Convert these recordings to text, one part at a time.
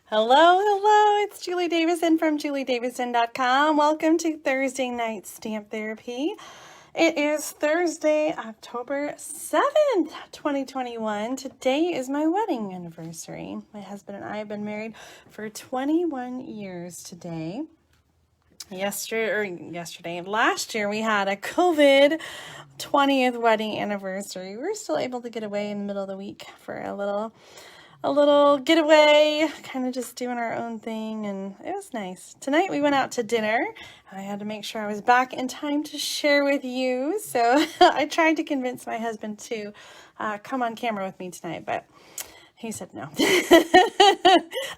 Hello, it's Julie Davison from juliedavison.com. Welcome to Thursday Night Stamp Therapy. It is Thursday, October 7th, 2021. Today is my wedding anniversary. My husband and I have been married for 21 years today. Last year we had a COVID 20th wedding anniversary. We were still able to get away in the middle of the week for a little getaway, kind of just doing our own thing, and it was nice. Tonight we went out to dinner. I had to make sure I was back in time to share with you, so I tried to convince my husband to come on camera with me tonight, but he said no.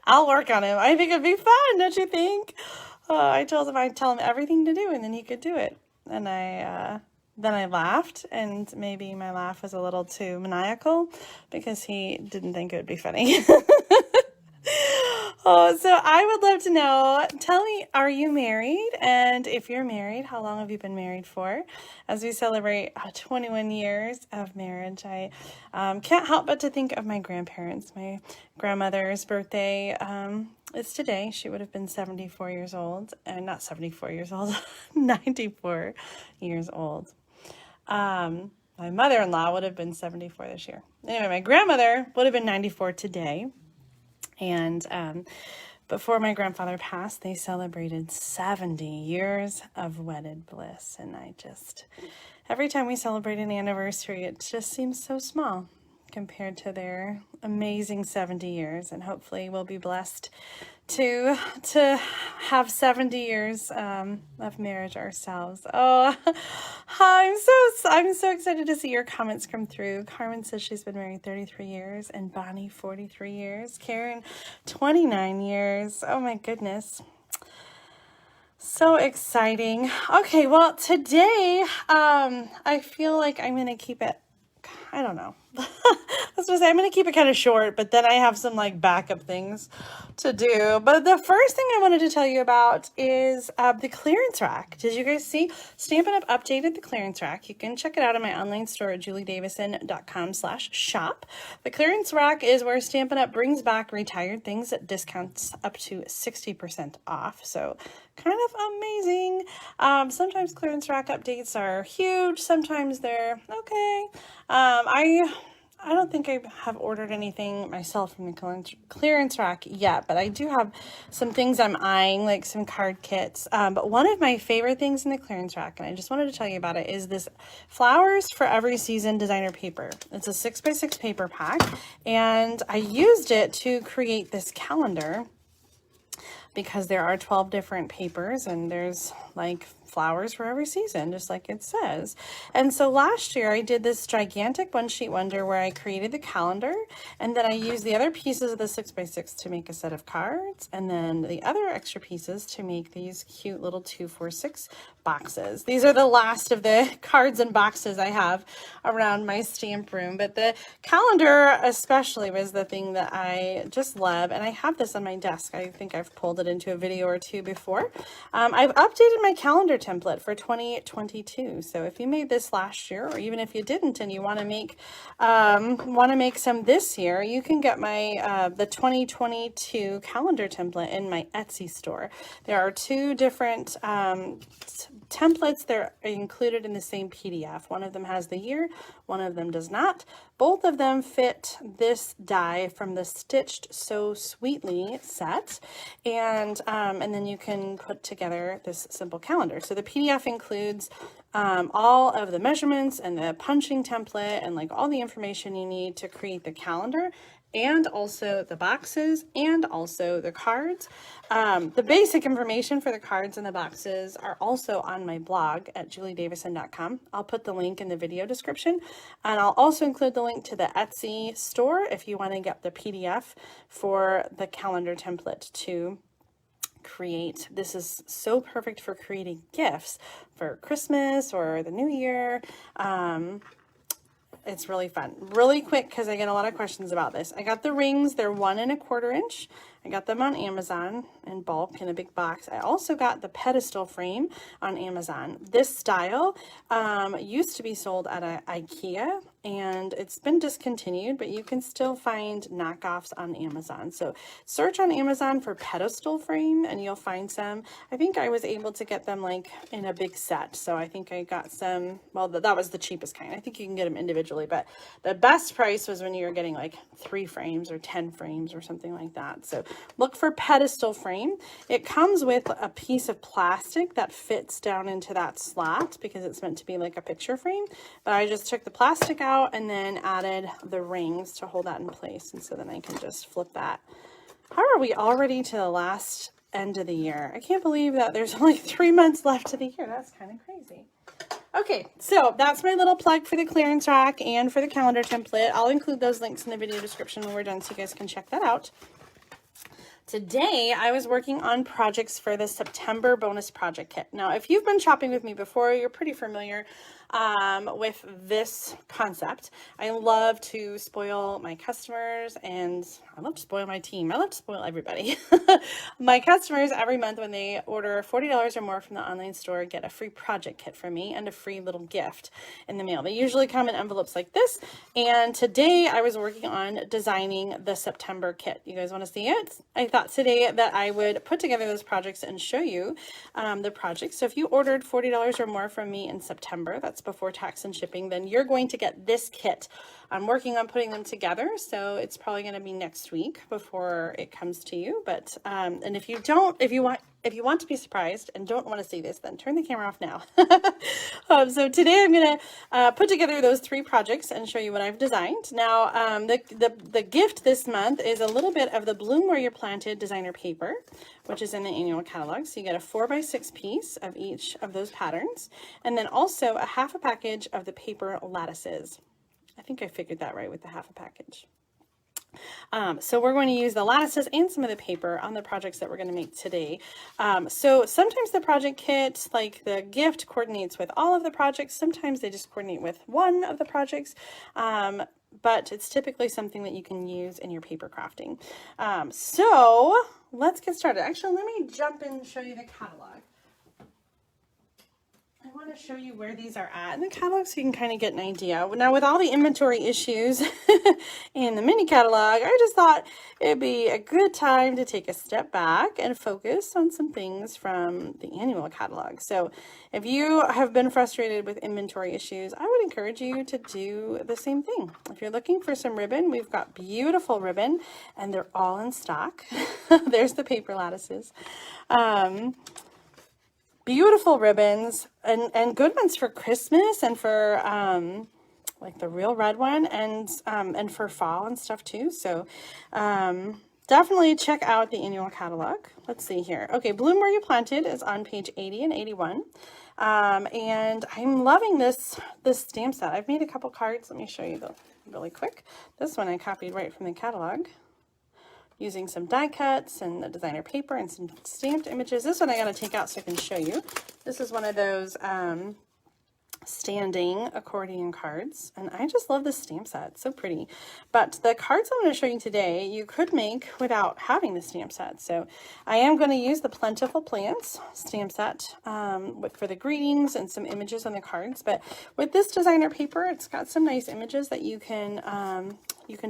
I'll work on him. I think it'd be fun, don't you think? I told him I'd tell him everything to do and then he could do it. And then I laughed, and maybe my laugh was a little too maniacal because he didn't think it would be funny. So I would love to know, tell me, are you married? And if you're married, how long have you been married for? As we celebrate 21 years of marriage, I can't help but to think of my grandparents. My grandmother's birthday is today. She would have been 74 years old, and not 74 years old, 94 years old. My mother-in-law would have been 74 this year. Anyway, my grandmother would have been 94 today. And before my grandfather passed, they celebrated 70 years of wedded bliss. And every time we celebrate an anniversary, it just seems so small compared to their amazing 70 years. And hopefully we'll be blessed to have 70 years of marriage ourselves. Oh, I'm so excited to see your comments come through. Carmen says she's been married 33 years, and Bonnie 43 years. Karen 29 years. Oh my goodness. So exciting. Okay, well today I feel like I'm gonna keep it, I don't know. I was going to say I'm going to keep it kind of short, but then I have some backup things to do. But the first thing I wanted to tell you about is the clearance rack. Did you guys see? Stampin' Up! Updated the clearance rack. You can check it out on my online store at juliedavison.com/shop. The clearance rack is where Stampin' Up! Brings back retired things at discounts up to 60% off. So kind of amazing. Sometimes clearance rack updates are huge. Sometimes they're okay. I don't think I have ordered anything myself from the clearance rack yet, but I do have some things I'm eyeing, like some card kits. But one of my favorite things in the clearance rack, and I just wanted to tell you about it, is this Flowers for Every Season designer paper. It's a 6x6 paper pack, and I used it to create this calendar because there are 12 different papers, and there's flowers for every season, just like it says. And so last year I did this gigantic one sheet wonder where I created the calendar, and then I used the other pieces of the 6x6 to make a set of cards, and then the other extra pieces to make these cute little 2-4-6 boxes. These are the last of the cards and boxes I have around my stamp room, but the calendar especially was the thing that I just love, and I have this on my desk. I think I've pulled it into a video or two before. I've updated my calendar template for 2022. So if you made this last year, or even if you didn't and you want to make some this year, you can get my the 2022 calendar template in my Etsy store. There are two different templates. They're included in the same PDF. One of them has the year, one of them does not. Both of them fit this die from the Stitched So Sweetly set, and then you can put together this simple calendar. So the PDF includes all of the measurements and the punching template and all the information you need to create the calendar, and also the boxes and also the cards. The basic information for the cards and the boxes are also on my blog at juliedavison.com. I'll put the link in the video description, and I'll also include the link to the Etsy store if you want to get the PDF for the calendar template to create. This is so perfect for creating gifts for Christmas or the New Year. It's really fun. Really quick, because I get a lot of questions about this. I got the rings. They're 1 1/4 inch. I got them on Amazon in bulk in a big box. I also got the pedestal frame on Amazon. This style used to be sold at IKEA. and it's been discontinued, but you can still find knockoffs on Amazon. So search on Amazon for pedestal frame and you'll find some. I think I was able to get them like in a big set. So I think I got some, well, that was the cheapest kind. I think you can get them individually, but the best price was when you were getting like 3 frames or 10 frames or something like that. So look for pedestal frame. It comes with a piece of plastic that fits down into that slot because it's meant to be like a picture frame. But I just took the plastic out and then added the rings to hold that in place, and so then I can just flip that. How are we already to the last end of the year? I can't believe that there's only 3 months left of the year. That's kind of crazy. Okay, so that's my little plug for the clearance rack and for the calendar template. I'll include those links in the video description when we're done so you guys can check that out. Today, I was working on projects for the September bonus project kit. Now, if you've been shopping with me before, you're pretty familiar with this concept. I love to spoil my customers, and I love to spoil my team. I love to spoil everybody. My customers every month when they order $40 or more from the online store get a free project kit from me and a free little gift in the mail. They usually come in envelopes like this, and today I was working on designing the September kit. You guys want to see it? I thought today that I would put together those projects and show you the projects. So if you ordered $40 or more from me in September, that's before tax and shipping, then you're going to get this kit. I'm working on putting them together, so it's probably going to be next week before it comes to you. But and if you want to be surprised and don't want to see this, then turn the camera off now. So today I'm going to put together those 3 projects and show you what I've designed. Now, the gift this month is a little bit of the Bloom Where You're Planted designer paper, which is in the annual catalog. So you get a 4x6 piece of each of those patterns, and then also a half a package of the paper lattices. I think I figured that right with the half a package. So we're going to use the lattices and some of the paper on the projects that we're going to make today. So sometimes the project kit, like the gift, coordinates with all of the projects. Sometimes they just coordinate with one of the projects. But it's typically something that you can use in your paper crafting. So let's get started. Actually, let me jump in and show you the catalog. I want to show you where these are at in the catalog so you can kind of get an idea. Now, with all the inventory issues in the mini catalog, I just thought it'd be a good time to take a step back and focus on some things from the annual catalog. So if you have been frustrated with inventory issues, I would encourage you to do the same thing. If you're looking for some ribbon, we've got beautiful ribbon and they're all in stock. There's the paper lattices. Beautiful ribbons and good ones for Christmas and for like the real red one and for fall and stuff too. So definitely check out the annual catalog. Let's see here. Okay, Bloom Where You Planted is on page 80 and 81. And I'm loving this stamp set. I've made a couple cards. Let me show you really quick. This one I copied right from the catalog, using some die cuts and the designer paper and some stamped images. This one I got to take out so I can show you. This is one of those standing accordion cards, and I just love this stamp set. It's so pretty. But the cards I'm going to show you today, you could make without having the stamp set. So I am going to use the Plentiful Plants stamp set for the greetings and some images on the cards. But with this designer paper, it's got some nice images that you can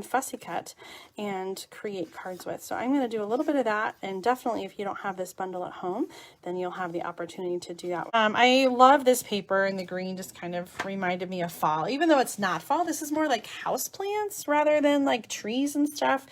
fussy cut and create cards with. So I'm going to do a little bit of that, and definitely if you don't have this bundle at home, then you'll have the opportunity to do that. I love this paper, and the green just kind of reminded me of fall. Even though it's not fall, this is more like house plants rather than like trees and stuff,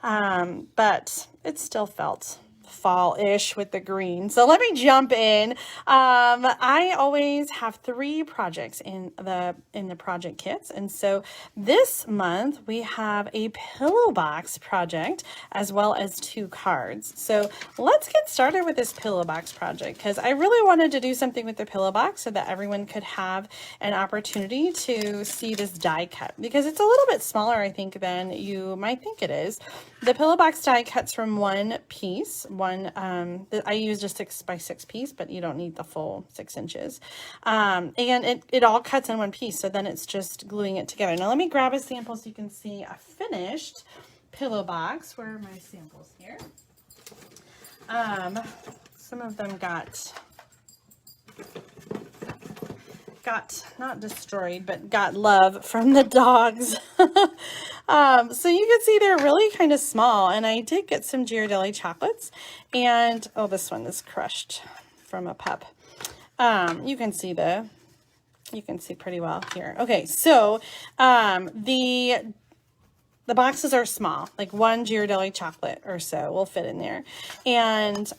but it still felt fall-ish with the green. So let me jump in. I always have 3 projects in the project kits, and so this month we have a pillow box project as well as 2 cards. So let's get started with this pillow box project, because I really wanted to do something with the pillow box so that everyone could have an opportunity to see this die cut, because it's a little bit smaller, I think, than you might think it is. The pillow box die cuts from one piece. I used a 6x6 piece, but you don't need the full 6 inches. And it all cuts in one piece, so then it's just gluing it together. Now let me grab a sample so you can see a finished pillow box. Where are my samples here? Some of them got got not destroyed, but got love from the dogs. So you can see they're really kind of small, and I did get some Ghirardelli chocolates, and oh, this one is crushed from a pup. You can see pretty well here. Okay, so the boxes are small, like one Ghirardelli chocolate or so will fit in there, and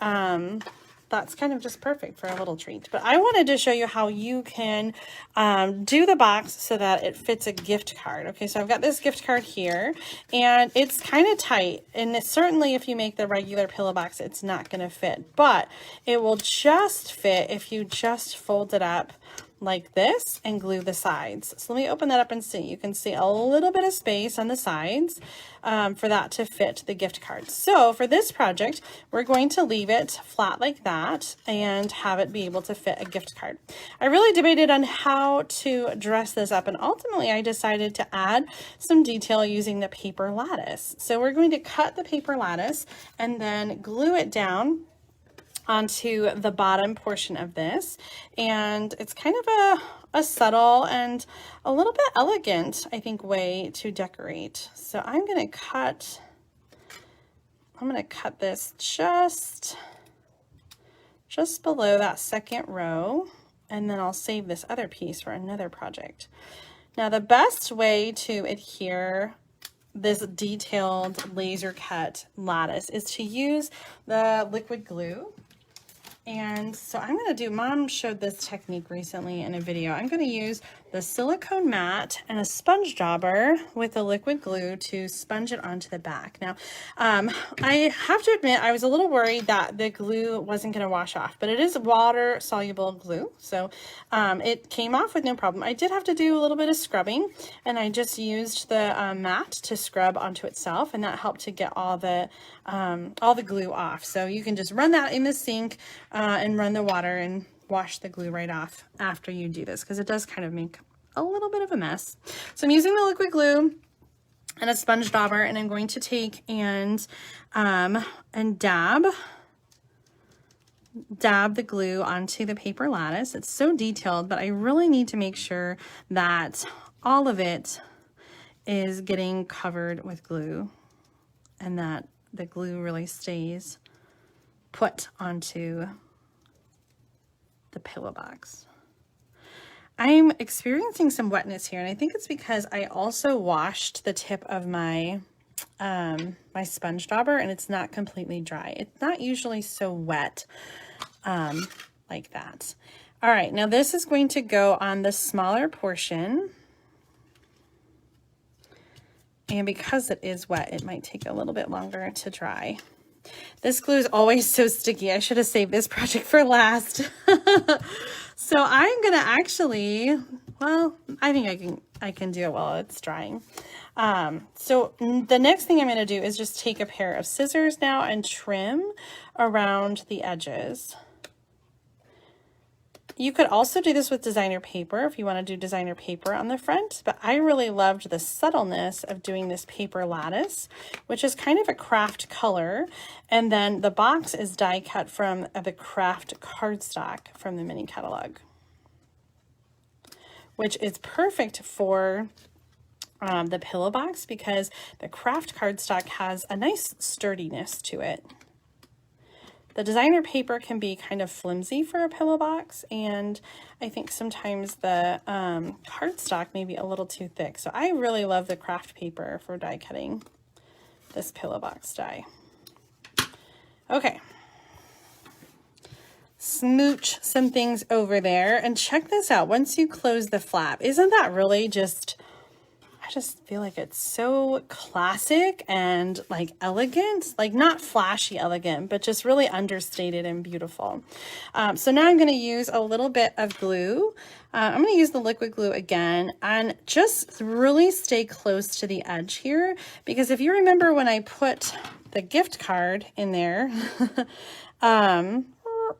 that's kind of just perfect for a little treat. But I wanted to show you how you can do the box so that it fits a gift card. Okay, so I've got this gift card here, and it's kind of tight, and it's certainly if you make the regular pillow box, it's not going to fit, but it will just fit if you just fold it up like this and glue the sides. So let me open that up and see. You can see a little bit of space on the sides for that to fit the gift card. So for this project, we're going to leave it flat like that and have it be able to fit a gift card. I really debated on how to dress this up, and ultimately I decided to add some detail using the paper lattice. So we're going to cut the paper lattice and then glue it down onto the bottom portion of this, and it's kind of a subtle and a little bit elegant, I think, way to decorate. So I'm going to cut this just below that second row, and then I'll save this other piece for another project. Now the best way to adhere this detailed laser cut lattice is to use the liquid glue. And so I'm going to do, Mom showed this technique recently in a video. I'm going to use the silicone mat and a sponge dauber with the liquid glue to sponge it onto the back. Now, I have to admit, I was a little worried that the glue wasn't going to wash off, but it is water soluble glue. So it came off with no problem. I did have to do a little bit of scrubbing, and I just used the mat to scrub onto itself, and that helped to get all the glue off. So you can just run that in the sink and run the water and wash the glue right off after you do this, because it does kind of make a little bit of a mess. So I'm using the liquid glue and a sponge dauber, and I'm going to take and dab the glue onto the paper lattice. It's so detailed, but I really need to make sure that all of it is getting covered with glue and that the glue really stays put onto the pillow box. I'm experiencing some wetness here, and I think it's because I also washed the tip of my my sponge dauber, and it's not completely dry. It's not usually so wet like that. All right, now this is going to go on the smaller portion, and because it is wet, it might take a little bit longer to dry. This glue is always so sticky. I should have saved this project for last. So I'm gonna actually, well, I think I can do it while it's drying. So the next thing I'm gonna do is just take a pair of scissors now and trim around the edges. You could also do this with designer paper if you want to do designer paper on the front, but I really loved the subtleness of doing this paper lattice, which is kind of a craft color, and then the box is die cut from the craft cardstock from the mini catalog, which is perfect for the pillow box because the craft cardstock has a nice sturdiness to it. The designer paper can be kind of flimsy for a pillow box, and I think sometimes the cardstock may be a little too thick. So I really love the craft paper for die cutting this pillow box die. Okay. Smooch some things over there, and check this out. Once you close the flap, isn't that really just, I just feel like it's so classic and like elegant, like not flashy elegant, but just really understated and beautiful. So now I'm going to use a little bit of glue. I'm going to use the liquid glue again and just really stay close to the edge here, because if you remember when I put the gift card in there,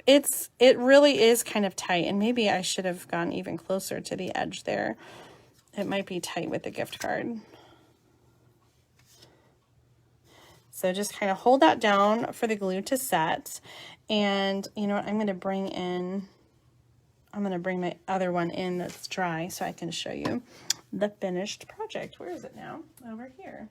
it really is kind of tight, and maybe I should have gone even closer to the edge there. It might be tight with the gift card. So just kind of hold that down for the glue to set. And you know what, I'm going to bring in I'm going to bring my other one in that's dry so I can show you the finished project. Where is it now? Over here.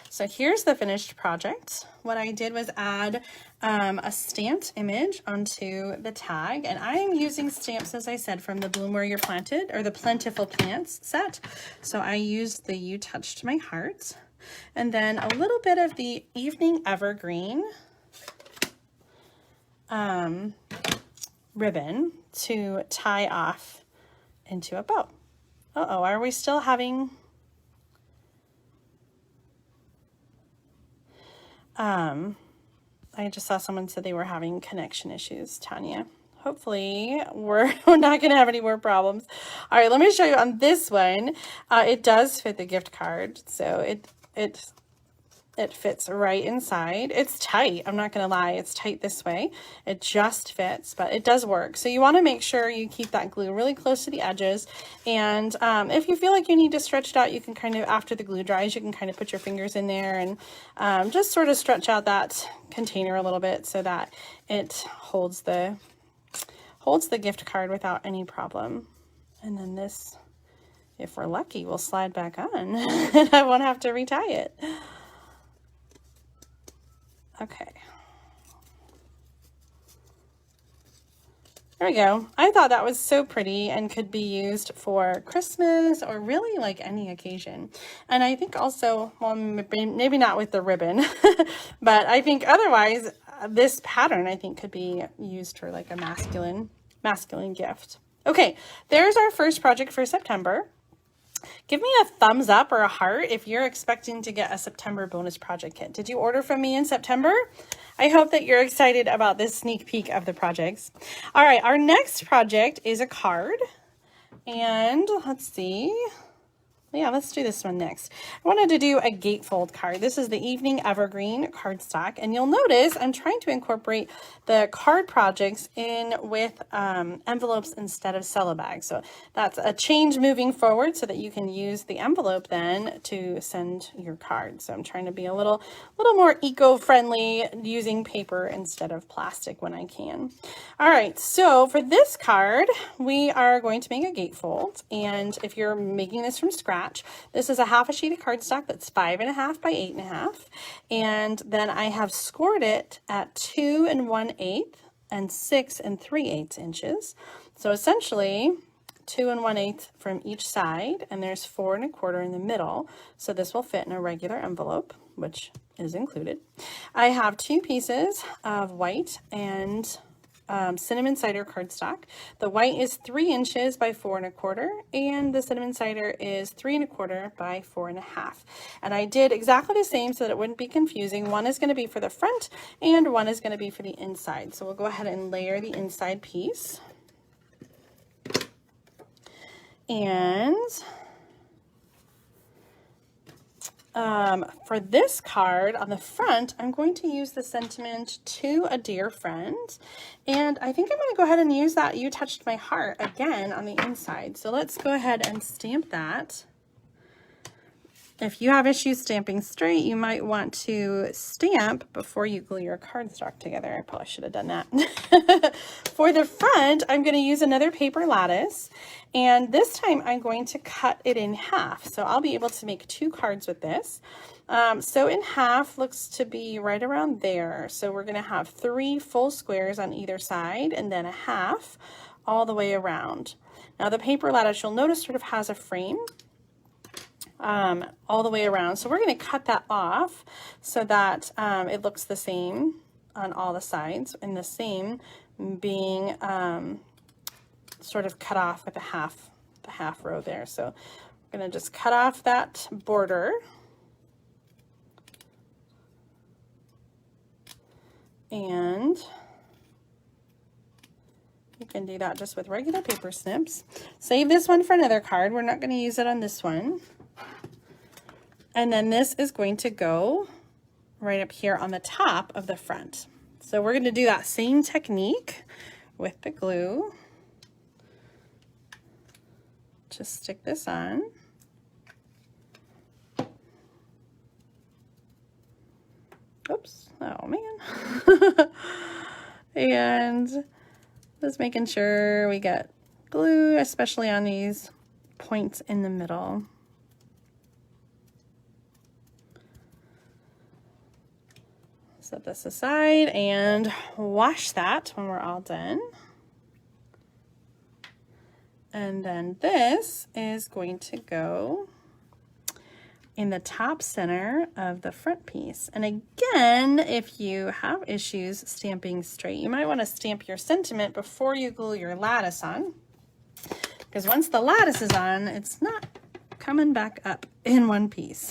So here's the finished project. What I did was add a stamped image onto the tag, and I am using stamps, as I said, from the Bloom Where You're Planted, or the Plentiful Plants set. So I used the You Touched My Heart, and then a little bit of the Evening Evergreen ribbon to tie off into a bow. Uh-oh, are we still having... I just saw someone said they were having connection issues, Tanya. Hopefully we're not going to have any more problems. All right, let me show you on this one. It does fit the gift card, so it fits right inside. It's tight. I'm not going to lie. It's tight this way. It just fits, but it does work. So you want to make sure you keep that glue really close to the edges. And if you feel like you need to stretch it out, you can kind of, after the glue dries, you can kind of put your fingers in there and just sort of stretch out that container a little bit so that it holds the gift card without any problem. And then this, if we're lucky, will slide back on and I won't have to retie it. Okay. There we go. I thought that was so pretty and could be used for Christmas or really like any occasion. And I think also, well, maybe not with the ribbon, but I think otherwise this pattern I think could be used for like a masculine gift. Okay, there's our first project for September. Give me a thumbs up or a heart if you're expecting to get a September bonus project kit. Did you order from me in September? I hope that you're excited about this sneak peek of the projects. All right, our next project is a card. And let's see. Yeah, let's do this one next. I wanted to do a gatefold card. This is the Evening Evergreen cardstock, and you'll notice I'm trying to incorporate the card projects in with envelopes instead of cello bags. So that's a change moving forward so that you can use the envelope then to send your card. So I'm trying to be a little more eco-friendly using paper instead of plastic when I can. All right, so for this card, we are going to make a gatefold, and if you're making this from scratch, this is a half a sheet of cardstock that's 5.5 by 8.5, and then I have scored it at 2 1/8 and 6 3/8 inches. So essentially 2 1/8 from each side, and there's 4 1/4 in the middle. So this will fit in a regular envelope, which is included. I have 2 pieces of white and cinnamon cider cardstock. The white is 3 inches by 4 1/4, and the cinnamon cider is 3 1/4 by 4.5. And I did exactly the same so that it wouldn't be confusing. One is going to be for the front and one is going to be for the inside. So we'll go ahead and layer the inside piece. And for this card on the front, I'm going to use the sentiment "To a Dear Friend," and I think I'm going to go ahead and use that "You Touched My Heart" again on the inside. So let's go ahead and stamp that. If you have issues stamping straight, you might want to stamp before you glue your cardstock together. I probably should have done that. For the front, I'm going to use another paper lattice, and this time I'm going to cut it in half. So I'll be able to make 2 cards with this. So in half looks to be right around there. So we're going to have 3 full squares on either side and then a half all the way around. Now the paper lattice, you'll notice, sort of has a frame all the way around. So we're going to cut that off so that it looks the same on all the sides, and the same being sort of cut off with the half row there. So I'm going to just cut off that border. And you can do that just with regular paper snips. Save this one for another card. We're not going to use it on this one. And then this is going to go right up here on the top of the front. So we're going to do that same technique with the glue. Just stick this on. Oops, oh man. And Just making sure we get glue, especially on these points in the middle. Set this aside and wash that when we're all done. And then this is going to go in the top center of the front piece. And again, if you have issues stamping straight, you might want to stamp your sentiment before you glue your lattice on, because once the lattice is on, it's not coming back up in one piece.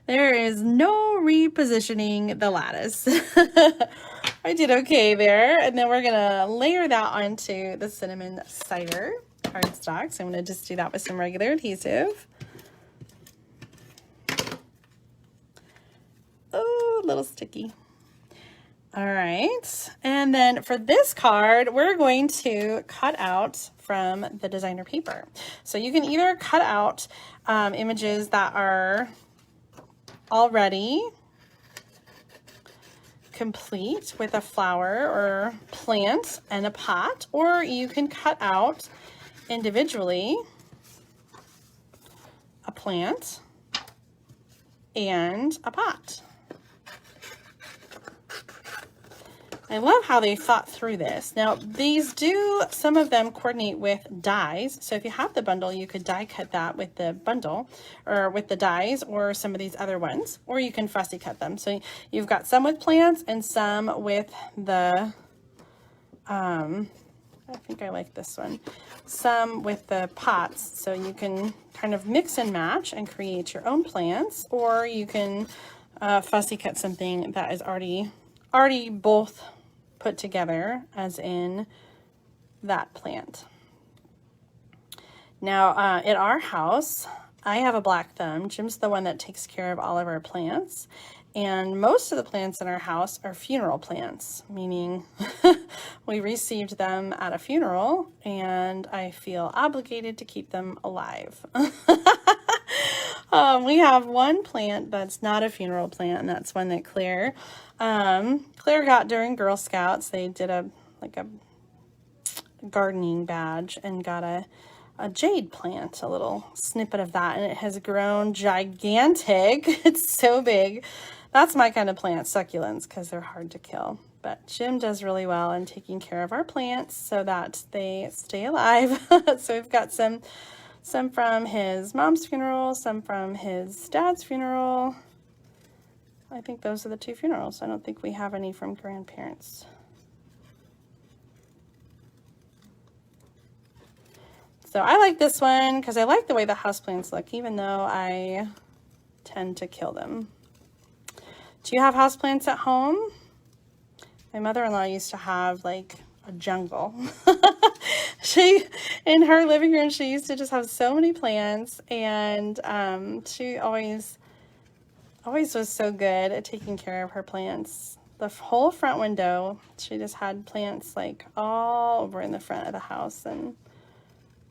There is no repositioning the lattice. I did okay there. And then we're gonna layer that onto the cinnamon cider cardstock. So I'm gonna just do that with some regular adhesive. Oh, a little sticky. All right, and then for this card, we're going to cut out from the designer paper. So you can either cut out images that are already complete with a flower or plant and a pot, or you can cut out individually a plant and a pot. I love how they thought through this. Now, these do, some of them coordinate with dies. So if you have the bundle, you could die cut that with the bundle or with the dies or some of these other ones, or you can fussy cut them. So you've got some with plants and some with the, I think I like this one, some with the pots. So you can kind of mix and match and create your own plants, or you can fussy cut something that is already both put together, as in that plant. Now, at our house, I have a black thumb. Jim's the one that takes care of all of our plants. And most of the plants in our house are funeral plants, meaning we received them at a funeral and I feel obligated to keep them alive. We have one plant that's not a funeral plant, and that's one that Claire got during Girl Scouts. They did a gardening badge and got a jade plant, a little snippet of that, and it has grown gigantic. It's so big. That's my kind of plant, succulents, because they're hard to kill. But Jim does really well in taking care of our plants so that they stay alive. So we've got some from his mom's funeral, some from his dad's funeral. I think those are the two funerals. I don't think we have any from grandparents. So I like this one because I like the way the houseplants look, even though I tend to kill them. Do you have houseplants at home? My mother-in-law used to have like a jungle. In her living room, she used to just have so many plants, and she always was so good at taking care of her plants. The whole front window, she just had plants like all over in the front of the house, and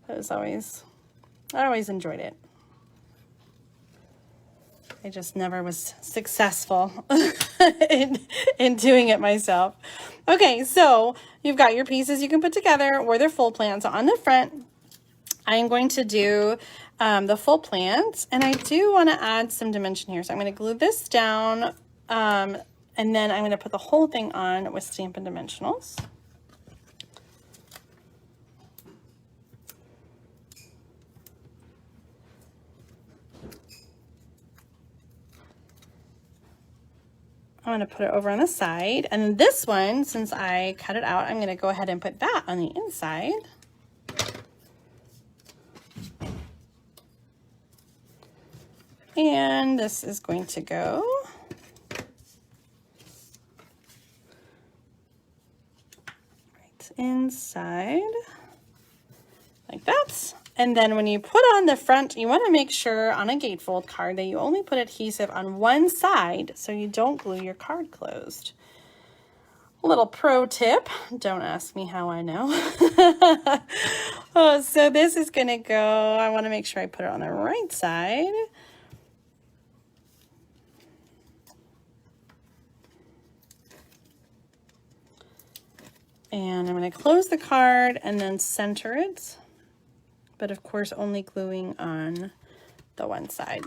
it was I always enjoyed it. I just never was successful in doing it myself. Okay, so you've got your pieces you can put together or they're full plants. So on the front, I am going to do the full plant, and I do want to add some dimension here. So I'm going to glue this down, and then I'm going to put the whole thing on with Stampin' Dimensionals. I'm going to put it over on the side, and this one, since I cut it out, I'm going to go ahead and put that on the inside. And this is going to go right inside like that. And then when you put on the front, you want to make sure on a gatefold card that you only put adhesive on one side so you don't glue your card closed. A little pro tip, don't ask me how I know. So this is going to go, I want to make sure I put it on the right side. And I'm going to close the card and then center it, but of course only gluing on the one side.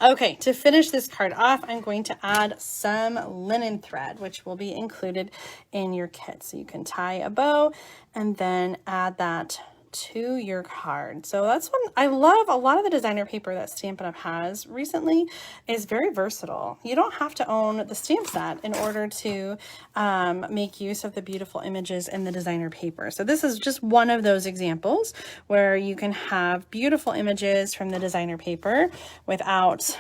Okay, to finish this card off, I'm going to add some linen thread, which will be included in your kit. So you can tie a bow and then add that to your card. So that's what I love. A lot of the designer paper that Stampin' Up! Has recently is very versatile. You don't have to own the stamp set in order to make use of the beautiful images in the designer paper. So this is just one of those examples where you can have beautiful images from the designer paper without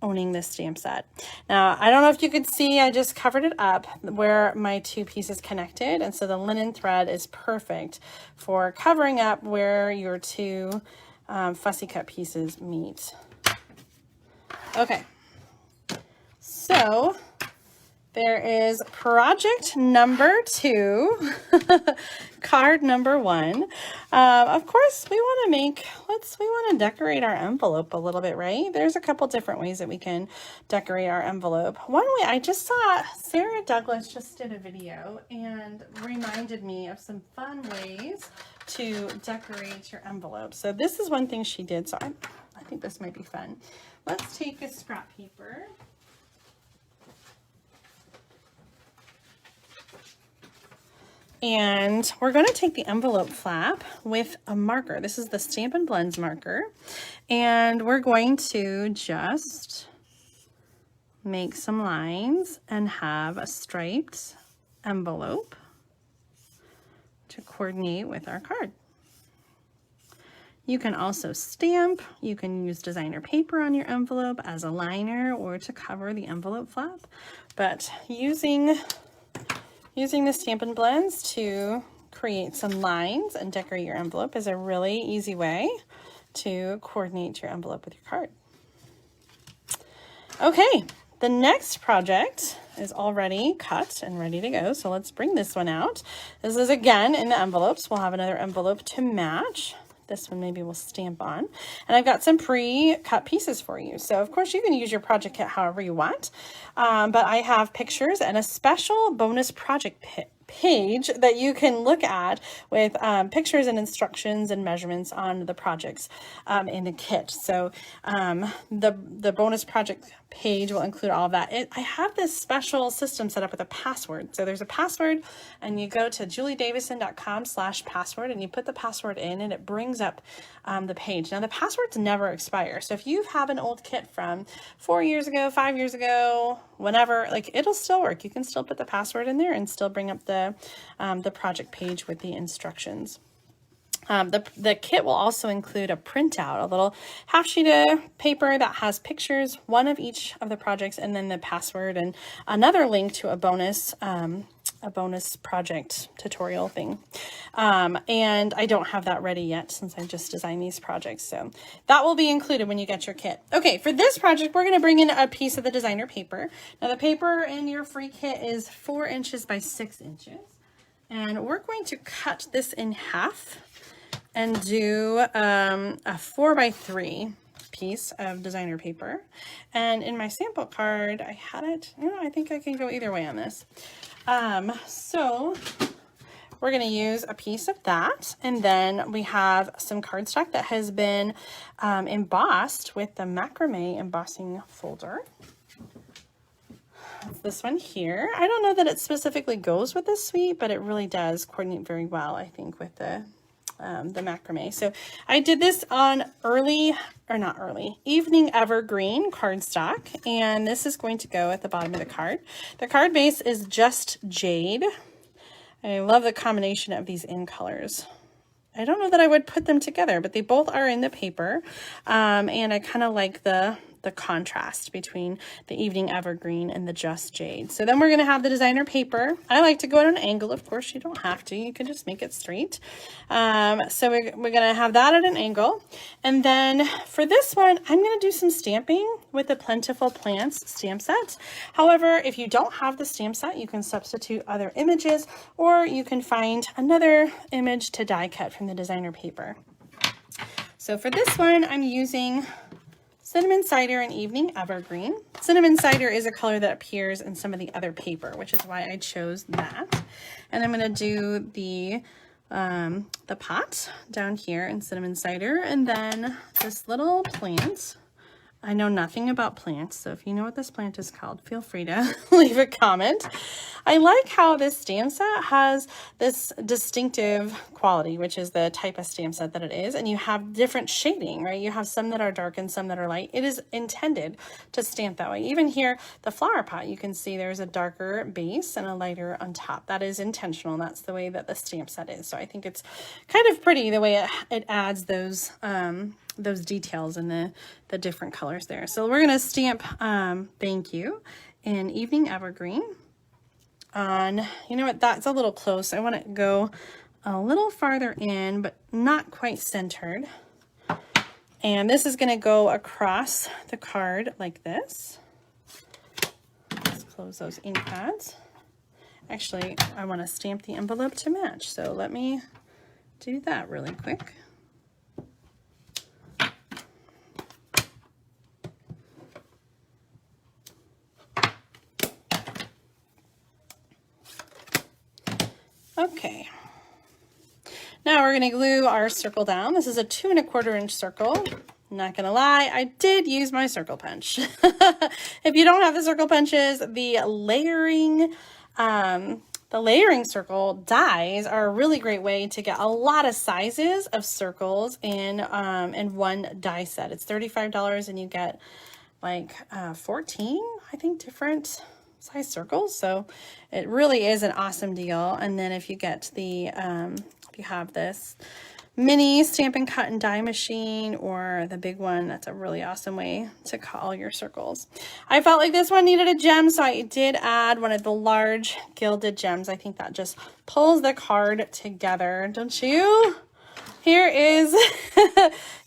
owning this stamp set. Now, I don't know if you could see, I just covered it up where my two pieces connected. And so the linen thread is perfect for covering up where your two fussy cut pieces meet. Okay, so there is project number 2, card number 1. Of course, we want to decorate our envelope a little bit, right? There's a couple different ways that we can decorate our envelope. One way, I just saw Sarah Douglas just did a video and reminded me of some fun ways to decorate your envelope. So this is one thing she did, so I think this might be fun. Let's take a scrap paper. And we're going to take the envelope flap with a marker. This is the Stampin' Blends marker. And we're going to just make some lines and have a striped envelope to coordinate with our card. You can also stamp. You can use designer paper on your envelope as a liner or to cover the envelope flap. But using the Stampin' Blends to create some lines and decorate your envelope is a really easy way to coordinate your envelope with your card. Okay, the next project is already cut and ready to go, so let's bring this one out. This is again in the envelopes. We'll have another envelope to match. This one maybe we'll stamp on. And I've got some pre-cut pieces for you. So of course you can use your project kit however you want. But I have pictures and a special bonus project page that you can look at with pictures and instructions and measurements on the projects in the kit. So the bonus project page will include all of that. I have this special system set up with a password. So there's a password and you go to juliedavison.com/password and you put the password in and it brings up the page. Now the passwords never expire. So if you have an old kit from 4 years ago, 5 years ago, whenever, like it'll still work. You can still put the password in there and still bring up the project page with the instructions. The kit will also include a printout, a little half sheet of paper that has pictures, one of each of the projects, and then the password and another link to a bonus project tutorial thing. And I don't have that ready yet since I just designed these projects. So that will be included when you get your kit. Okay, for this project, we're going to bring in a piece of the designer paper. Now the paper in your free kit is 4 inches by 6 inches. And we're going to cut this in half and do a 4x3 piece of designer paper. And in my sample card, I had it, I think I can go either way on this. So we're going to use a piece of that. And then we have some cardstock that has been embossed with the macrame embossing folder. That's this one here. I don't know that it specifically goes with this suite, but it really does coordinate very well, I think, with the macrame. So I did this on evening evergreen cardstock, and this is going to go at the bottom of the card. The card base is just jade. I love the combination of these in colors. I don't know that I would put them together, but they both are in the paper, and I kind of like the contrast between the evening evergreen and the just jade. So then we're going to have the designer paper. I like to go at an angle. Of course, you don't have to. You can just make it straight. So we're going to have that at an angle. And then for this one, I'm going to do some stamping with the Plentiful Plants stamp set. However, if you don't have the stamp set, you can substitute other images, or you can find another image to die cut from the designer paper. So for this one, I'm using Cinnamon Cider and Evening Evergreen. Cinnamon Cider is a color that appears in some of the other paper, which is why I chose that. And I'm going to do the pot down here in Cinnamon Cider, and then this little plant. I know nothing about plants, so if you know what this plant is called, feel free to leave a comment. I like how this stamp set has this distinctive quality, which is the type of stamp set that it is, and you have different shading, right? You have some that are dark and some that are light. It is intended to stamp that way. Even here, the flower pot, you can see there's a darker base and a lighter on top. That is intentional. That's the way that the stamp set is. So I think it's kind of pretty the way it adds those details and the different colors there. So we're going to stamp Thank You in Evening Evergreen on, you know what, that's a little close. I want to go a little farther in, but not quite centered. And this is going to go across the card like this. Let's close those ink pads. Actually, I want to stamp the envelope to match, so let me do that really quick. Okay, now we're going to glue our circle down. This is a 2 1/4 inch circle. I'm not going to lie, I did use my circle punch. If you don't have the circle punches, the layering circle dies are a really great way to get a lot of sizes of circles in one die set. It's $35 and you get like 14, I think, different size circles. So it really is an awesome deal. And then if you get the, if you have this mini Stampin' Cut and Die machine or the big one, that's a really awesome way to cut all your circles. I felt like this one needed a gem, so I did add one of the large gilded gems. I think that just pulls the card together, don't you? Here is,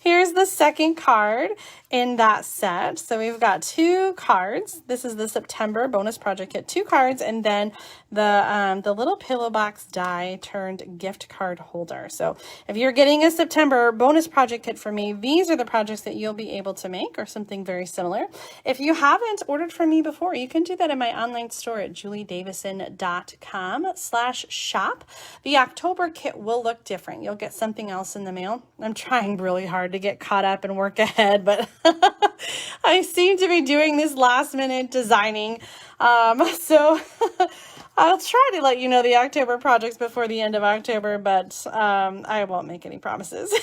here's the second card in that set. So we've got 2 cards. This is the September bonus project kit, 2 cards, and then the little pillow box die turned gift card holder. So if you're getting a September bonus project kit from me, these are the projects that you'll be able to make, or something very similar. If you haven't ordered from me before, you can do that in my online store at juliedavison.com/shop. The October kit will look different. You'll get something else in the mail. I'm trying really hard to get caught up and work ahead, but I seem to be doing this last minute designing. So I'll try to let you know the October projects before the end of October, but I won't make any promises.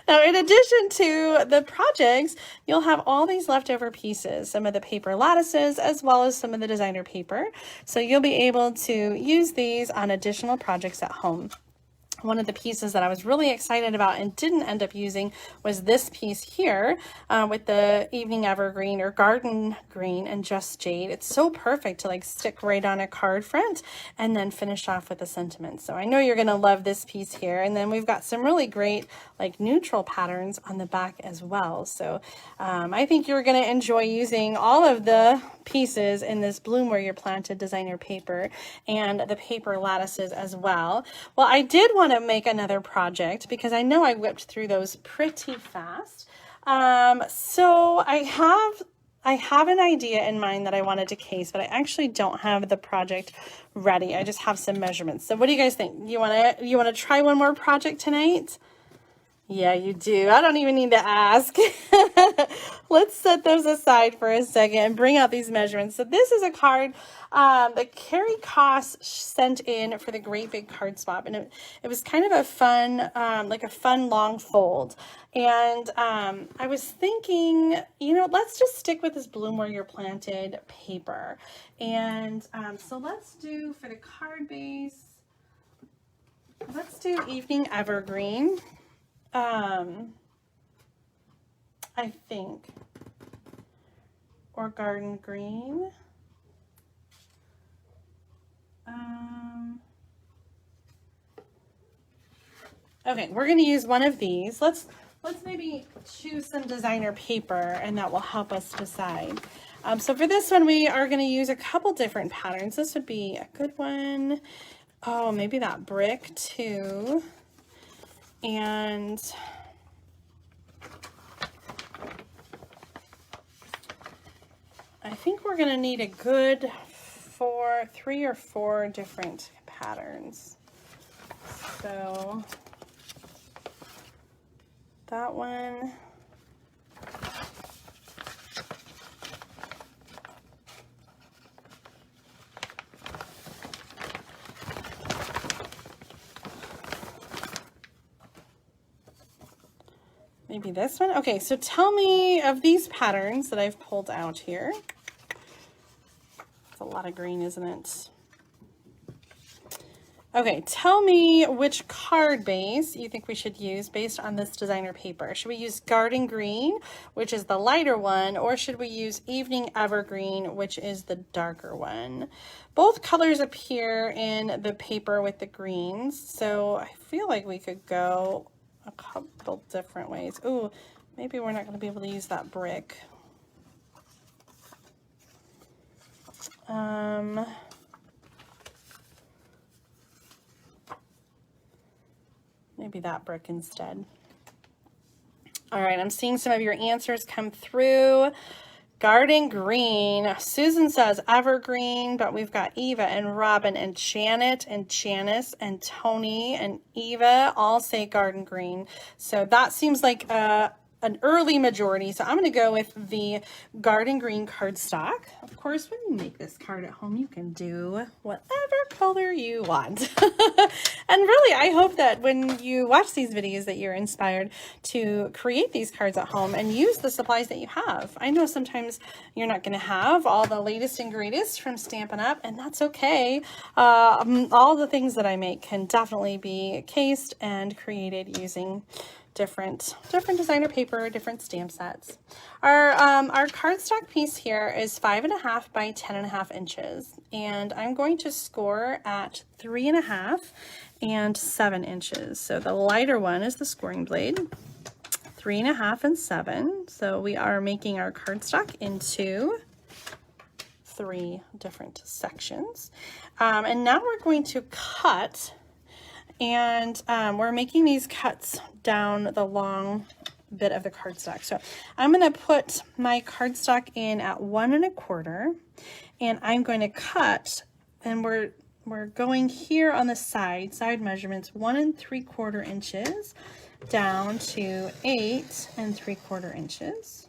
Now, in addition to the projects, you'll have all these leftover pieces, some of the paper lattices, as well as some of the designer paper. So you'll be able to use these on additional projects at home. One of the pieces that I was really excited about and didn't end up using was this piece here with the Evening Evergreen or Garden Green and Just Jade. It's so perfect to like stick right on a card front and then finish off with a sentiment. So I know you're going to love this piece here. And then we've got some really great like neutral patterns on the back as well. So I think you're going to enjoy using all of the pieces in this Bloom Where You're Planted designer paper and the paper lattices as well. Well, I did want to make another project because I know I whipped through those pretty fast. So I have an idea in mind that I wanted to case, but I actually don't have the project ready. I just have some measurements. So what do you guys think? You want to try one more project tonight? Yeah, you do. I don't even need to ask. Let's set those aside for a second and bring out these measurements. So this is a card that Carrie Koss sent in for the Great Big Card Swap. And it was kind of a fun, like a fun long fold. And I was thinking, you know, let's just stick with this Bloom Where You're Planted paper. And so let's do, for the card base, let's do Evening Evergreen. I think, or Garden Green. Okay, we're going to use one of these. Let's maybe choose some designer paper, and that will help us decide. So for this one, we are going to use a couple different patterns. This would be a good one. Oh, maybe that brick too. And I think we're going to need a good 3 or 4 different patterns. So that one. Maybe this one. Okay, so tell me of these patterns that I've pulled out here. It's a lot of green, isn't it? Okay, tell me which card base you think we should use based on this designer paper. Should we use Garden Green, which is the lighter one, or should we use Evening Evergreen, which is the darker one? Both colors appear in the paper with the greens, so I feel like we could go a couple different ways. Ooh, maybe we're not going to be able to use that brick. Maybe that brick instead. All right, I'm seeing some of your answers come through. Garden Green. Susan says Evergreen, but we've got Eva and Robin and Janet and Janice and Tony and Eva all say Garden Green. So that seems like an early majority. So I'm going to go with the Garden Green cardstock. Of course, when you make this card at home, you can do whatever color you want. And really, I hope that when you watch these videos that you're inspired to create these cards at home and use the supplies that you have. I know sometimes you're not going to have all the latest and greatest from Stampin' Up, and that's okay. All the things that I make can definitely be cased and created using different designer paper, different stamp sets. Our cardstock piece here is 5.5 by 10.5 inches, and I'm going to score at 3.5 and 7 inches. So the lighter one is the scoring blade, 3.5 and 7. So we are making our cardstock into 3 different sections. And now we're going to cut, and we're making these cuts down the long bit of the cardstock. So I'm going to put my cardstock in at 1 1/4, and I'm going to cut, and we're going here on the side measurements 1 3/4 inches down to 8 3/4 inches.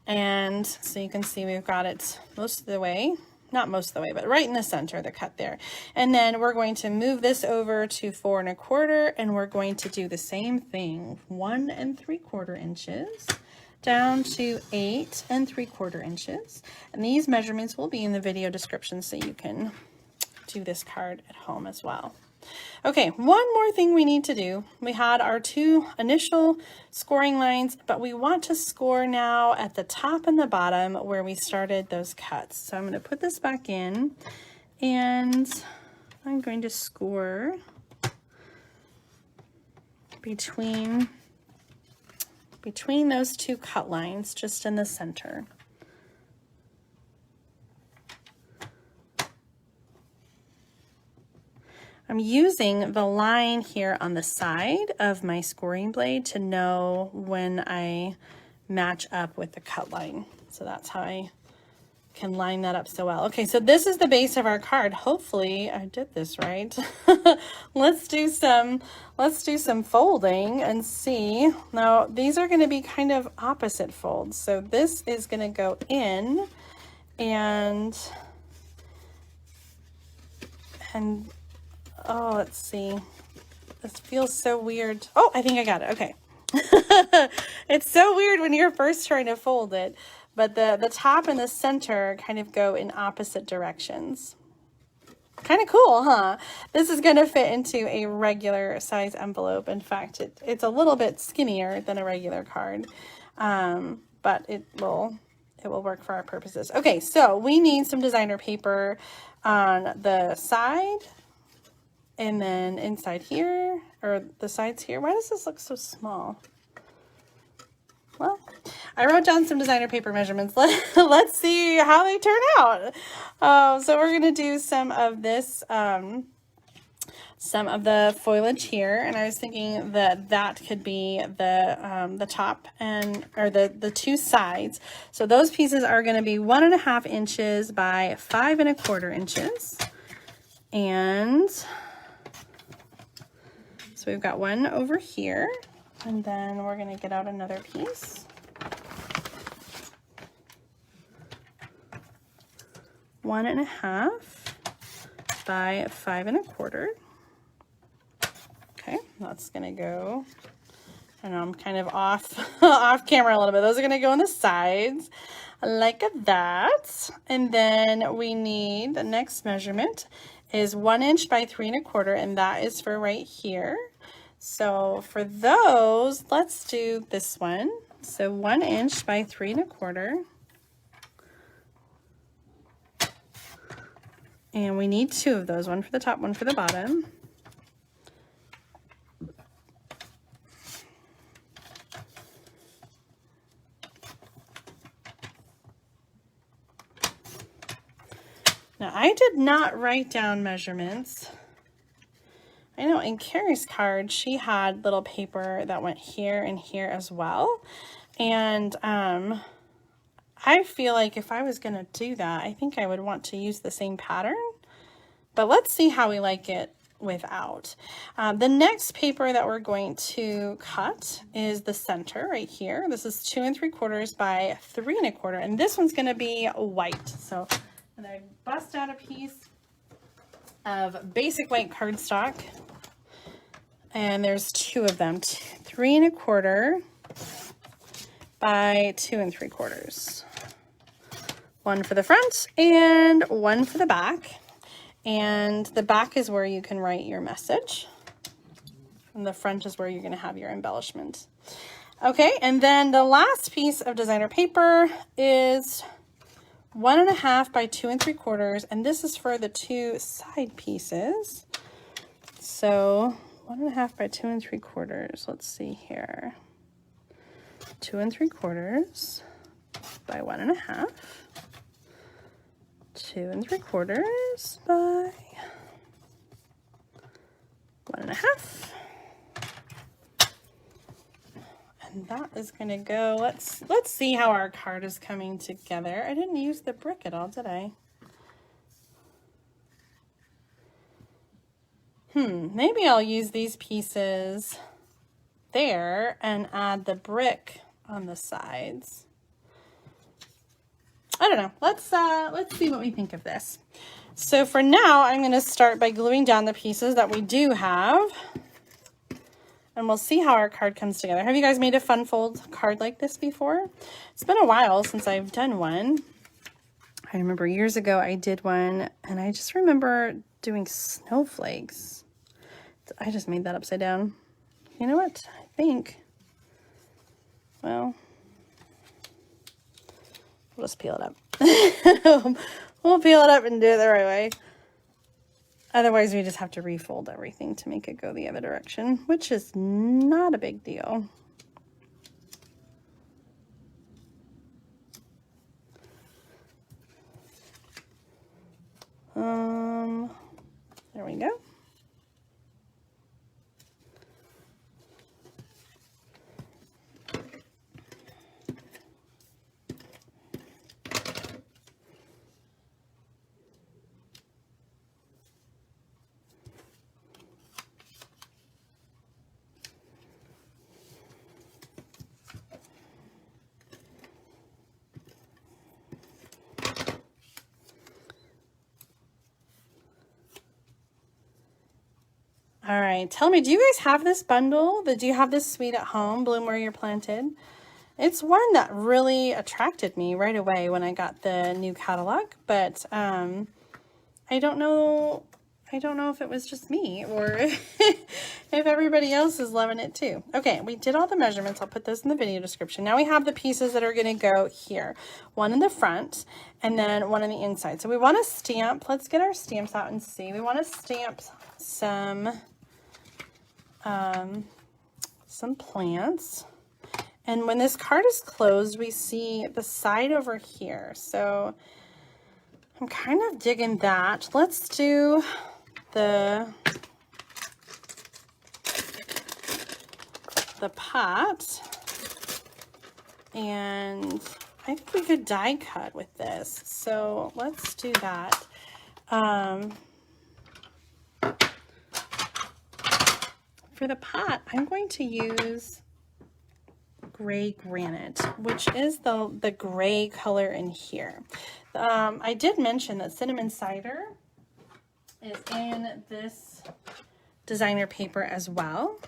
And so you can see we've got it most of the way. Not most of the way, but right in the center, the cut there. And then we're going to move this over to 4 1/4, and we're going to do the same thing, 1 3/4 inches down to 8 3/4 inches. And these measurements will be in the video description so you can do this card at home as well. Okay, one more thing we need to do. We had our 2 initial scoring lines, but we want to score now at the top and the bottom where we started those cuts. So I'm going to put this back in, and I'm going to score between those 2 cut lines, just in the center. I'm using the line here on the side of my scoring blade to know when I match up with the cut line. So that's how I can line that up so well. Okay, so this is the base of our card. Hopefully I did this right. Let's do some folding and see. Now these are going to be kind of opposite folds. So this is going to go in, and oh, let's see. This feels so weird. Oh, I think I got it. Okay. It's so weird when you're first trying to fold it, but the top and the center kind of go in opposite directions. Kind of cool, huh? This is going to fit into a regular size envelope. In fact, it's a little bit skinnier than a regular card, but it will work for our purposes. Okay, so we need some designer paper on the side, and then inside here, or the sides here. Why does this look so small? Well, I wrote down some designer paper measurements. Let's see how they turn out. So we're going to do some of this some of the foliage here, and I was thinking that that could be the top and or the two sides. So those pieces are going to be 1.5 inches by 5.25 inches, and so we've got one over here, and then we're going to get out another piece. 1.5 by 5.25. Okay, that's gonna go, I know I'm kind of off off camera a little bit. Those are gonna go on the sides like that. And then we need, the next measurement is 1 inch by 3.25, and that is for right here. So for those, let's do this one. So 1 inch by 3.25. And we need 2 of those, one for the top, one for the bottom. Now, I did not write down measurements. I know in Carrie's card, she had little paper that went here and here as well. And I feel like if I was going to do that, I think I would want to use the same pattern. But let's see how we like it without. The next paper that we're going to cut is the center right here. This is 2 3/4 by 3.25, and this one's going to be white. So I'm going to bust out a piece of basic white cardstock, and there's 2 of them, 3.25 by 2 3/4. One for the front and one for the back. And the back is where you can write your message, and the front is where you're going to have your embellishment. Okay, and then the last piece of designer paper is 1.5 by 2 3/4, and this is for the 2 side pieces. So 1.5 by 2 3/4. Let's see here. 2 3/4 by 1.5. 2 3/4 by 1.5. And that is going to go, let's see how our card is coming together. I didn't use the brick at all, did I? Maybe I'll use these pieces there and add the brick on the sides. I don't know. Let's see what we think of this. So for now, I'm going to start by gluing down the pieces that we do have, and we'll see how our card comes together. Have you guys made a fun fold card like this before? It's been a while since I've done one. I remember years ago I did one, and I just remember doing snowflakes. I just made that upside down. You know what? I think, well, we'll just peel it up. We'll peel it up and do it the right way. Otherwise, we just have to refold everything to make it go the other direction, which is not a big deal. There we go. All right, tell me, do you guys have this bundle? Do you have this suite at home, Bloom Where You're Planted? It's one that really attracted me right away when I got the new catalog, but I don't know if it was just me or if everybody else is loving it too. Okay, we did all the measurements. I'll put those in the video description. Now we have the pieces that are going to go here. One in the front and then one on the inside. So we want to stamp. Let's get our stamps out and see. We want to stamp some plants. And when this card is closed, we see the side over here. So I'm kind of digging that. Let's do the the pot, and I think we could die cut with this. So let's do that. For the pot, I'm going to use gray granite, which is the gray color in here. I did mention that cinnamon cider is in this designer paper as well,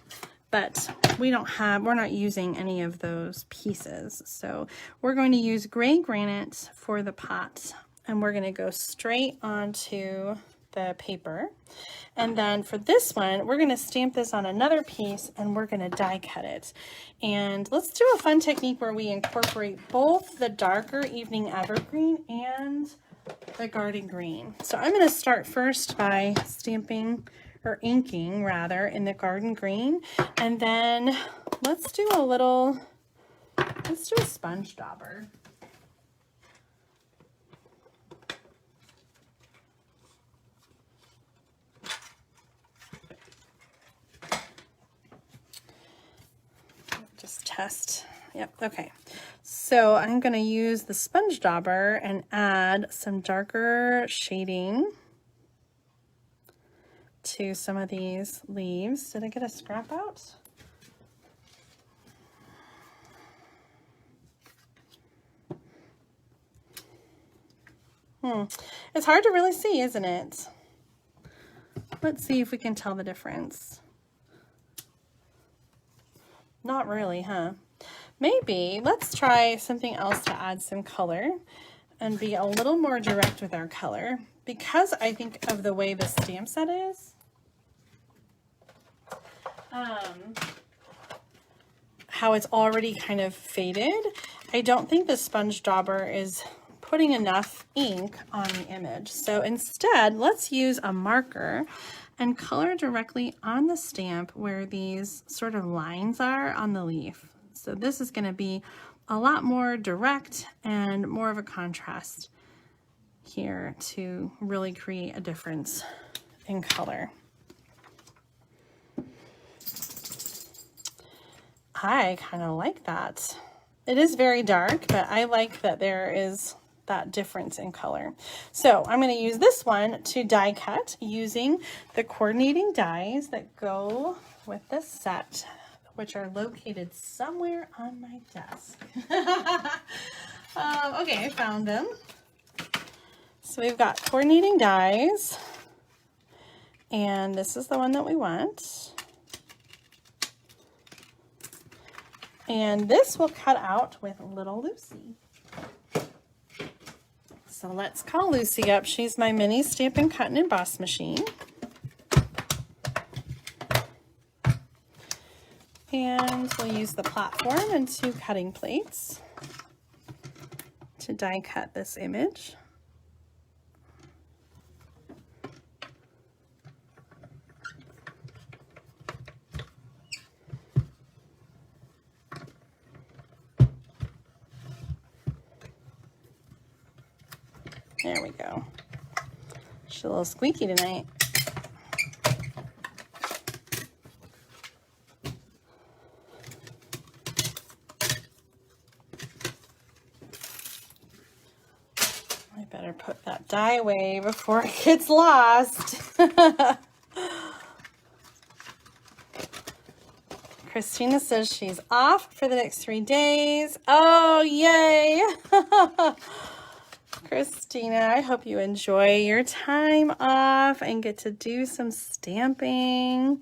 but we're not using any of those pieces. So we're going to use gray granite for the pot, and we're going to go straight onto the paper. And then for this one, we're going to stamp this on another piece and we're going to die cut it. And let's do a fun technique where we incorporate both the darker evening evergreen and the garden green. So I'm going to start first by stamping, or inking rather, in the garden green. And then let's do a sponge dauber. Just test. Yep, okay. So I'm going to use the sponge dauber and add some darker shading to some of these leaves. Did I get a scrap out? It's hard to really see, isn't it? Let's see if we can tell the difference. Not really, huh? Maybe. Let's try something else to add some color and be a little more direct with our color, because I think of the way the stamp set is. How it's already kind of faded. I don't think the sponge dauber is putting enough ink on the image. So instead, let's use a marker and color directly on the stamp where these sort of lines are on the leaf. So this is going to be a lot more direct and more of a contrast here to really create a difference in color. I kind of like that. It is very dark, but I like that there is that difference in color. So I'm going to use this one to die cut using the coordinating dies that go with the set, which are located somewhere on my desk. Okay, I found them. So we've got coordinating dies, and this is the one that we want. And this will cut out with little Lucy. So let's call Lucy up. She's my mini Stampin' Cut and Emboss machine. And we'll use the platform and 2 cutting plates to die cut this image. There we go. She's a little squeaky tonight. I better put that die away before it gets lost. Christina says she's off for the next 3 days. Oh, yay! Christina, I hope you enjoy your time off and get to do some stamping.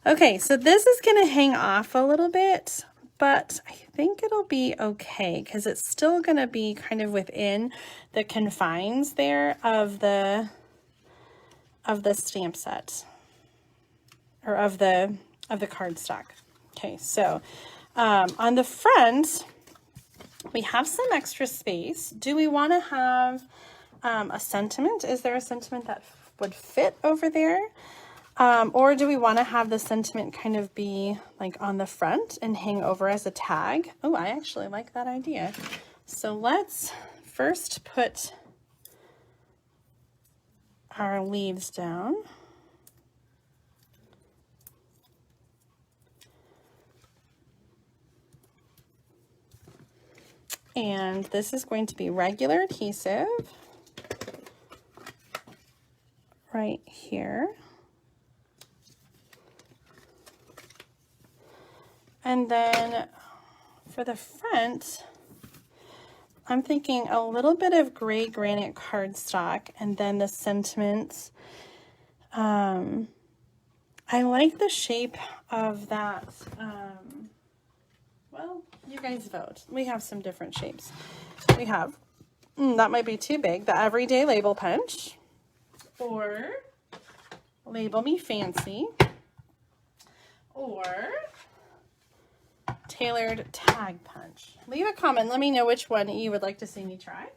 Okay, so this is going to hang off a little bit, but I think it'll be okay because it's still going to be kind of within the confines there of the stamp set, or of the cardstock. Okay, so on the front, we have some extra space. Do we want to have a sentiment? Is there a sentiment that would fit over there? Or do we want to have the sentiment kind of be like on the front and hang over as a tag? Oh, I actually like that idea. So let's first put our leaves down. And this is going to be regular adhesive right here. And then for the front, I'm thinking a little bit of gray granite cardstock and then the sentiments. I like the shape of that. Well, you guys vote. We have some different shapes. We have, that might be too big, the Everyday Label Punch, or Label Me Fancy, or Tailored Tag Punch. Leave a comment. Let me know which one you would like to see me try.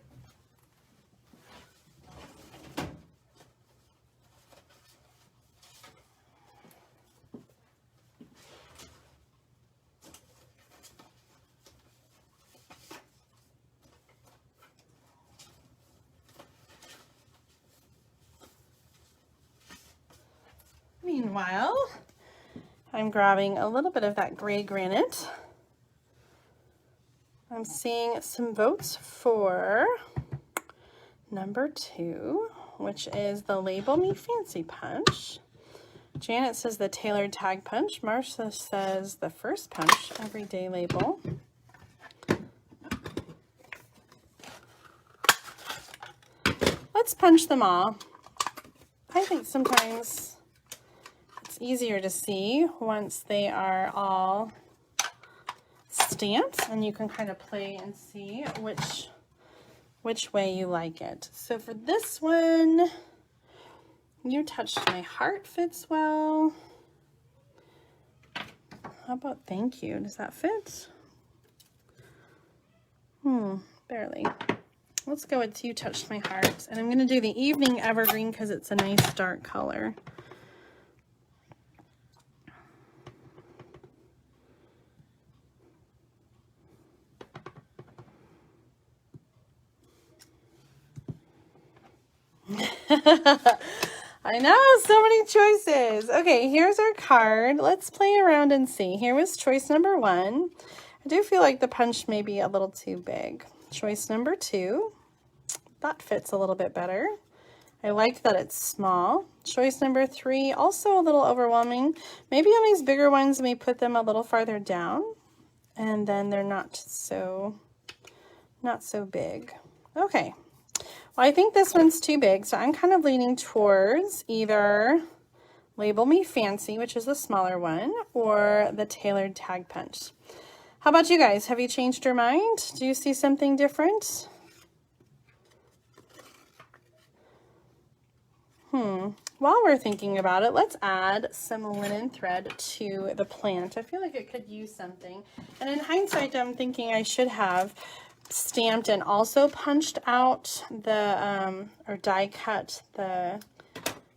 Meanwhile, I'm grabbing a little bit of that gray granite. I'm seeing some votes for number 2, which is the Label Me Fancy Punch. Janet says the Tailored Tag Punch. Marcia says the first punch, Everyday Label. Let's punch them all. I think sometimes it's easier to see once they are all stamped, and you can kind of play and see which way you like it. So for this one, You Touched My Heart fits well. How about Thank You? Does that fit? Barely. Let's go with You Touched My Heart. And I'm going to do the Evening Evergreen because it's a nice dark color. I know, so many choices. Okay, here's our card. Let's play around and see. Here was choice number 1. I do feel like the punch may be a little too big. Choice number 2. That fits a little bit better. I like that it's small. Choice number 3, also a little overwhelming. Maybe on these bigger ones, we put them a little farther down, and then they're not so big. Okay. Well, I think this one's too big, so I'm kind of leaning towards either Label Me Fancy, which is the smaller one, or the Tailored Tag Punch. How about you guys? Have you changed your mind? Do you see something different? While we're thinking about it, let's add some linen thread to the plant. I feel like it could use something. And in hindsight, I'm thinking I should have stamped and also punched out the, or die cut the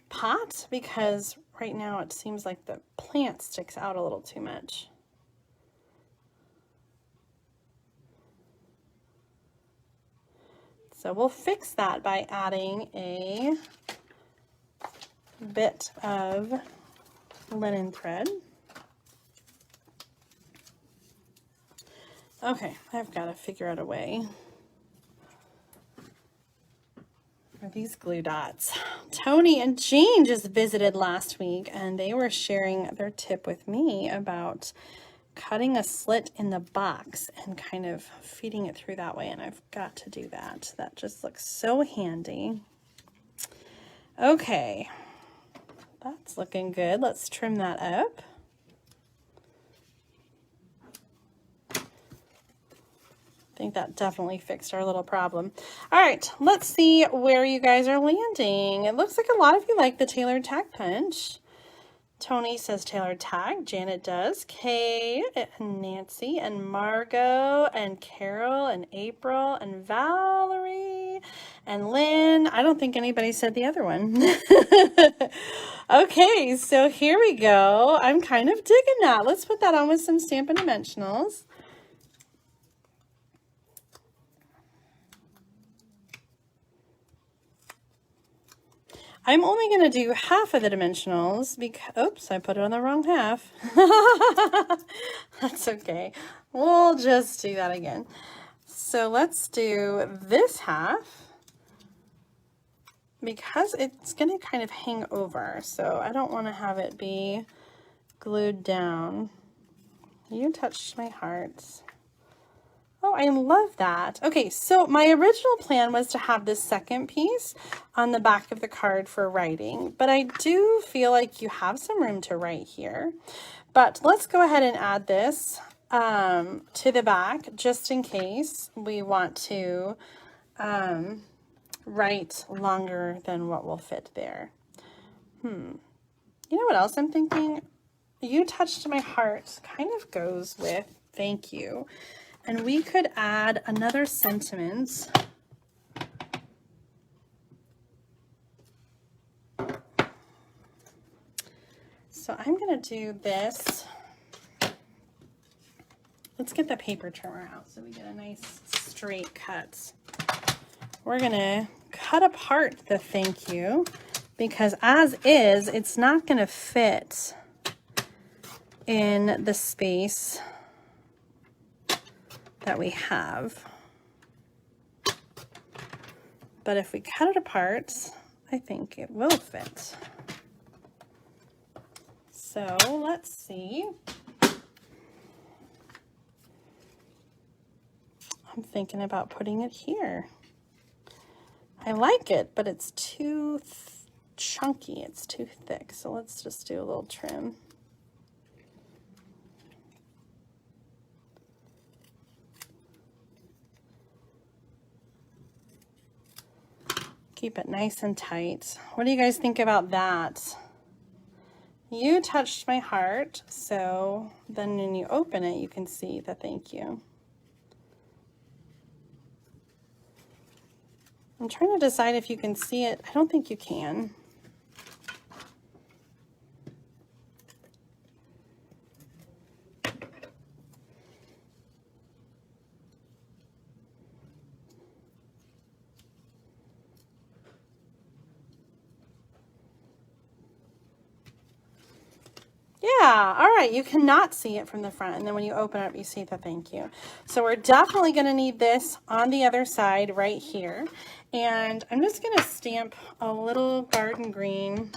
pot, because right now it seems like the plant sticks out a little too much. So we'll fix that by adding a bit of linen thread. Okay, I've got to figure out a way for these glue dots. Tony and Jean just visited last week, and they were sharing their tip with me about cutting a slit in the box and kind of feeding it through that way, and I've got to do that. That just looks so handy. Okay, that's looking good. Let's trim that up. I think that definitely fixed our little problem. All right, let's see where you guys are landing. It looks like a lot of you like the Tailored Tag Punch. Tony says Tailored Tag. Janet does. Kay and Nancy and Margot and Carol and April and Valerie and Lynn. I don't think anybody said the other one. Okay, so here we go. I'm kind of digging that. Let's put that on with some Stampin' Dimensionals. I'm only going to do half of the dimensionals because, oops, I put it on the wrong half. That's okay. We'll just do that again. So let's do this half because it's going to kind of hang over. So I don't want to have it be glued down. You touched my heart. Oh, I love that. Okay, so my original plan was to have this second piece on the back of the card for writing, but I do feel like you have some room to write here. But let's go ahead and add this to the back just in case we want to write longer than what will fit there. You know what else I'm thinking? You touched my heart kind of goes with thank you. And we could add another sentiment. So I'm going to do this. Let's get the paper trimmer out so we get a nice straight cut. We're going to cut apart the thank you because as is, it's not going to fit in the space that we have. But if we cut it apart, I think it will fit. So let's see. I'm thinking about putting it here. I like it, but it's too chunky. It's too thick. So let's just do a little trim. Keep it nice and tight. What do you guys think about that? You touched my heart, so then when you open it, you can see the thank you. I'm trying to decide if you can see it. I don't think you can. Yeah, all right, you cannot see it from the front, and then when you open it up, you see the thank you. So we're definitely going to need this on the other side right here, and I'm just going to stamp a little garden green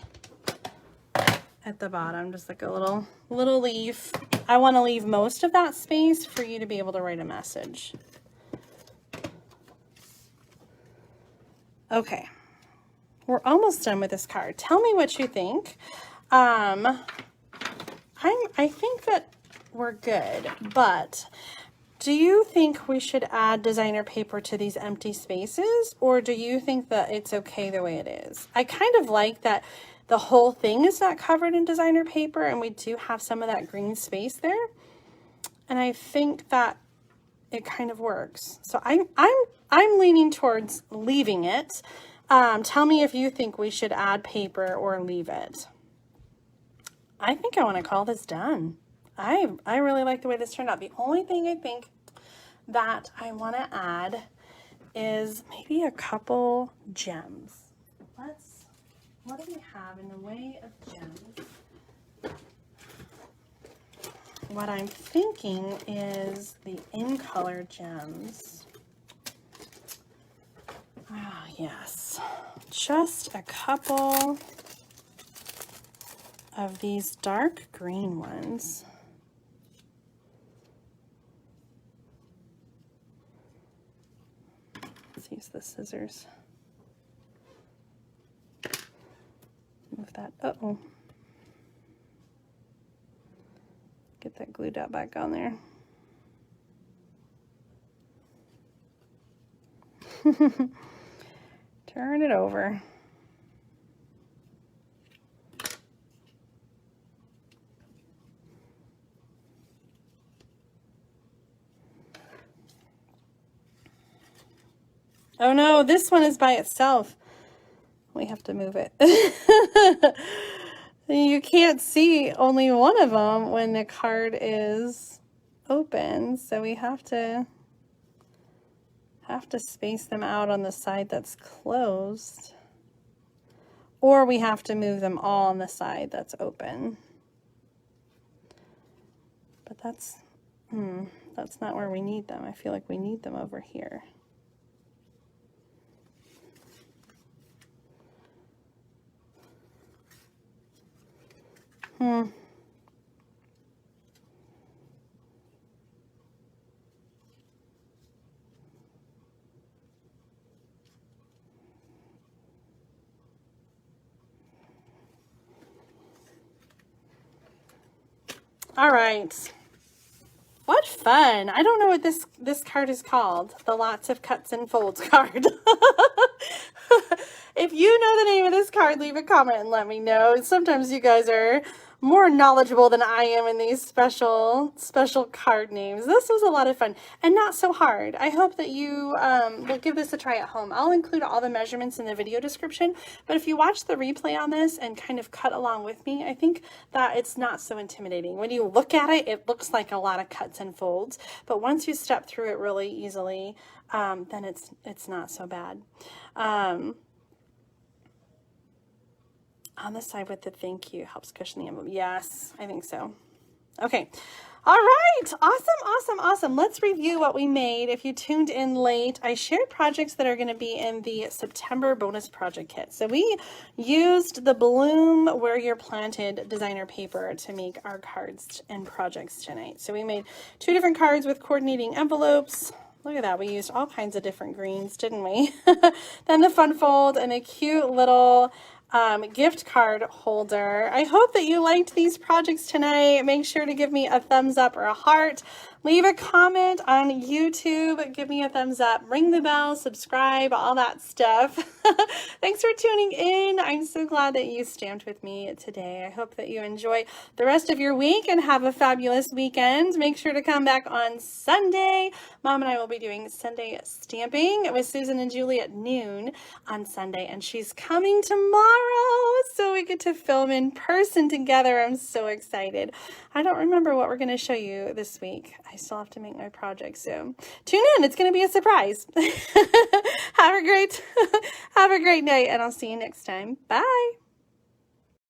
at the bottom, just like a little leaf. I want to leave most of that space for you to be able to write a message. Okay, we're almost done with this card. Tell me what you think. I think that we're good, but do you think we should add designer paper to these empty spaces, or do you think that it's okay the way it is? I kind of like that the whole thing is not covered in designer paper, and we do have some of that green space there, and I think that it kind of works. So I'm leaning towards leaving it. Tell me if you think we should add paper or leave it. I think I want to call this done. I really like the way this turned out. The only thing I think that I want to add is maybe a couple gems. What do we have in the way of gems? What I'm thinking is the in-color gems. Ah, yes. Just a couple of these dark green ones. Let's use the scissors. Move that. Uh-oh. Get that glue dot back on there. Turn it over. Oh no, this one is by itself. We have to move it. You can't see only one of them when the card is open, so we have to space them out on the side that's closed, or we have to move them all on the side that's open. But that's that's not where we need them. I feel like we need them over here. All right. What fun. I don't know what this card is called. The Lots of Cuts and Folds card. If you know the name of this card, leave a comment and let me know. Sometimes you guys are more knowledgeable than I am in these special card names. This was a lot of fun and not so hard. I hope that you will give this a try at home. I'll include all the measurements in the video description, but if you watch the replay on this and kind of cut along with me, I think that it's not so intimidating. When you look at it, it looks like a lot of cuts and folds, but once you step through it really easily, then it's not so bad. On the side with the thank you helps cushion the envelope. Yes, I think so. Okay. All right. Awesome. Let's review what we made. If you tuned in late, I shared projects that are going to be in the September bonus project kit. So we used the Bloom Where You're Planted designer paper to make our cards and projects tonight. So we made 2 different cards with coordinating envelopes. Look at that. We used all kinds of different greens, didn't we? Then the fun fold and a cute little gift card holder. I hope that you liked these projects tonight. Make sure to give me a thumbs up or a heart. Leave a comment on YouTube. Give me a thumbs up. Ring the bell. Subscribe. All that stuff. Thanks for tuning in. I'm so glad that you stamped with me today. I hope that you enjoy the rest of your week and have a fabulous weekend. Make sure to come back on Sunday. Mom and I will be doing Sunday stamping with Susan and Julie at noon on Sunday, and she's coming tomorrow, so we get to film in person together. I'm so excited. I don't remember what we're going to show you this week. I still have to make my project, so tune in. It's going to be a surprise. Have a great night, and I'll see you next time. Bye.